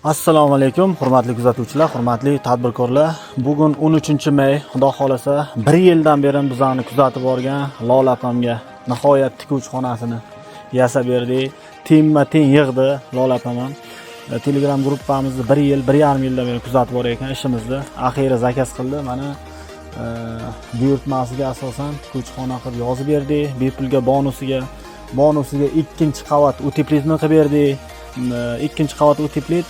Assalomu alaykum, hurmatli kuzatuvchilar, hurmatli tadbirkorlar. Bugun 13-may, xudo xolasa, 1 yildan beri bizani kuzatib borgan Lola opamga nihoyat tikuvchi xonasini yasab berdik. Teng yig'di Lola opam. Telegram gruppamizni 1 yil, 1,5 yildan beri kuzatib bor ekan ishimizni. Axiyri zakaz qildi. Mana buyurtmasiga asosan tikuvchi xona qilib yozib berdik. Bepulga bonusiga ikkinchi qavat uteplitni qilib berdik. Ikkinchi qavat uteplit,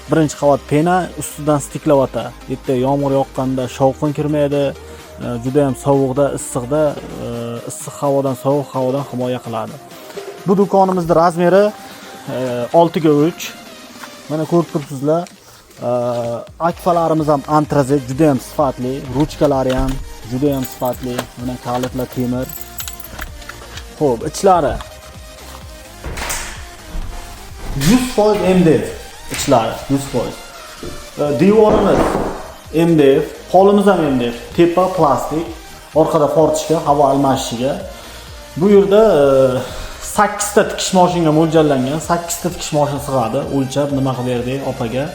birinchi qavat pena, ustidan stiklavata. Yerda yomg'ir yoqqanda shovqin kirmaydi. Juda ham sovuqda, issiqda, issiq havodan, sovuq havodan himoya qiladi. Bu do'konimizning razmeri 6x3. Mana ko'rib turibsizlar. Akfalarimiz ham antrazit, juda ham sifatli, ruchkalari ham juda ham sifatli. Mana kalitlar temir. Xo'p, ichlari 100% MDF ichlari 100%. Devorimiz MDF, polimiz ham MDF, tepa plastik, orqada fortishga, havo almashishiga. Bu yerda 8 ta tikish mashinaga mo'ljallangan, 8 ta tikish mashinasi sig'adi. O'lchab nima qilib berdik opaga.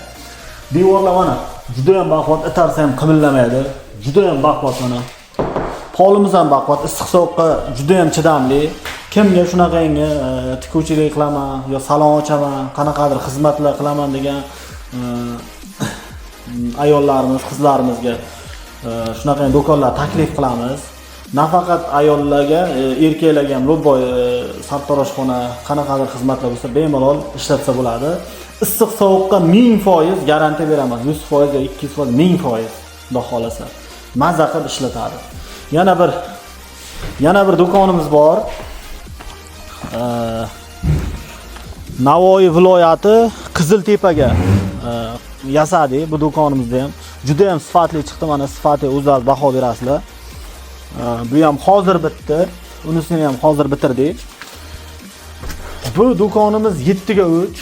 Devorlar mana juda ham baquvvat, itarsa ham qimirlamaydi. Juda ham baquvvat mana. Polimiz ham baquvvat, issiq sovuqqa juda ham chidamli. Kimga shunaqangi tikuvchilik qilaman yo salon ochaman, qanaqadir xizmatlar qilaman degan ayollarimiz, qizlarimizga shunaqangi do'konlar taklif qilamiz. Nafaqat ayollarga, erkaklarga ham lo'boy sartaroshxona, qanaqadir xizmatlar bo'lsa bemalol ishlatsa bo'ladi. Issiq sovuqqa 1000% garantiya beraman. 100% yo 200%, 1000%, xudo xolasa. Mazza qilib ishlatadi. Yana bir do'konimiz bor. Navoiy viloyati Qiziltepaga yasadik. Bu do'konimizda ham juda ham sifatli chiqdi. Mana sifatiga o'zlari baho berasizlar. Bu ham hozir bitdi. Unisini ham hozir bitirdik. Bu do'konimiz 7x3.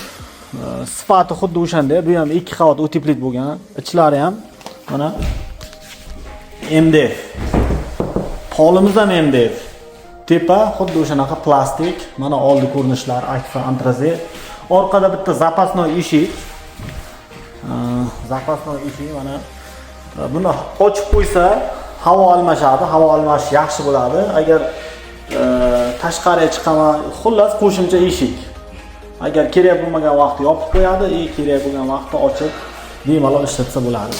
Sifati xuddi o'shanday. Bu ham 2 qavat uteplit bo'lgan. Ichlari ham mana MDF. Polimiz ham MDF. Tepa xuddi o'shanaqa plastik. Mana oldi ko'rinishlar akfa antrazit. Orqada bitta zapasnoy eshik. Zapasnoy eshik mana buni ochib qo'ysa havo almashadi. Havo almashish yaxshi bo'ladi. Agar tashqariga chiqaman, xullas qo'shimcha eshik. Agar kerak bo'lmagan vaqtda yopib qo'yadi, kerak bo'lgan vaqtda ochib bemalol ishlatsa bo'ladi.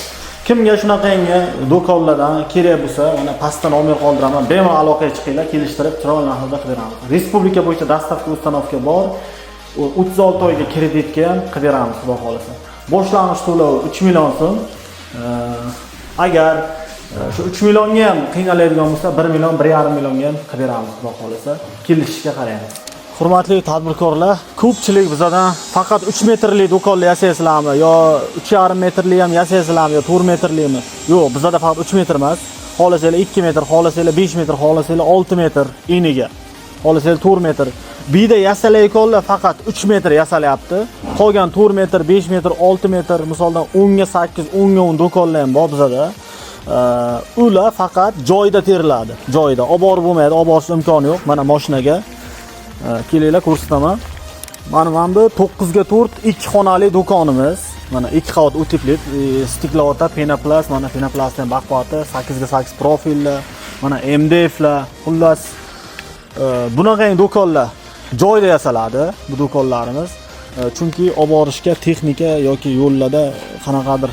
Kimga shunaqangi do'konlardan kerak bo'lsa, mana pastdan nomer qoldiraman. Bemalol aloqaga chiqinglar, kelishtirib chiroyli narxda qilib beramiz. Respublika bo'yicha dastavka ustanovka bor. 36 oyga kreditga ham qilib beramiz, xudo xolasa. Boshlang'ich to'lovi 3 million so'm. Agar shu 3 millionga ham qiynaladigan bo'lsa, 1 million, 1,5 millionga ham qilib beramiz, xudo xolasa. Kelishishga qaraymiz. Hurmatli tadbirkorlar, ko'pchilik bizdan faqat 3 metrli do'konlar yasaysizlarmi yo 3,5 metrli ham yasaysizlarmi yo 4 metrlimi? Yo'q, bizda faqat 3 metr emas. Xohlasanglar 2 metr, xohlasanglar 5 metr, xohlasanglar 6 metr eniga. Xohlasanglar 4 metr. Bida yasalayotganlar faqat 3 metr yasalayapti. Qolgan 4 metr, 5 metr, 6 metr, misoldan 10 ga 8, 10 ga 10 do'konlar ham bor bizda. Ular faqat joyda teriladi. Joyda olib borib bo'lmaydi, olib borish imkoni yo'q. Mana mashinaga kelinglar ko'rsataman. Mana bu 9 ga 4 2 xonali do'konimiz. Mana 2 qavat uteplit, stiklavata, penaplas, mana penaplas ham baquvvati, 8 ga 8 profillar, mana MDFlar, xullas bunaqa do'konlar joyda yasaladi bu do'konlarimiz. Chunki olib borishga texnika yoki yo'llarda qanaqadir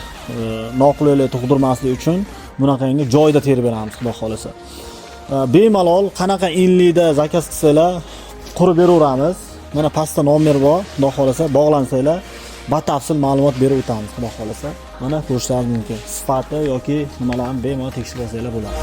noqulaylik tug'dirmaslik uchun bunaqangi joyda terib beramiz, xudo xolasa. Bemalol qanaqa enlikda zakaz qilsanglar qurib beraveramiz. Mana pastda nomer bor, xudo xolasa bog'lansanglar, batafsil ma'lumot berib o'tamiz, xudo xolasa. Mana ko'rishlaringiz mumkin. Sifati yoki nimalarni bemalol tekshirib olsanglar bo'ladi.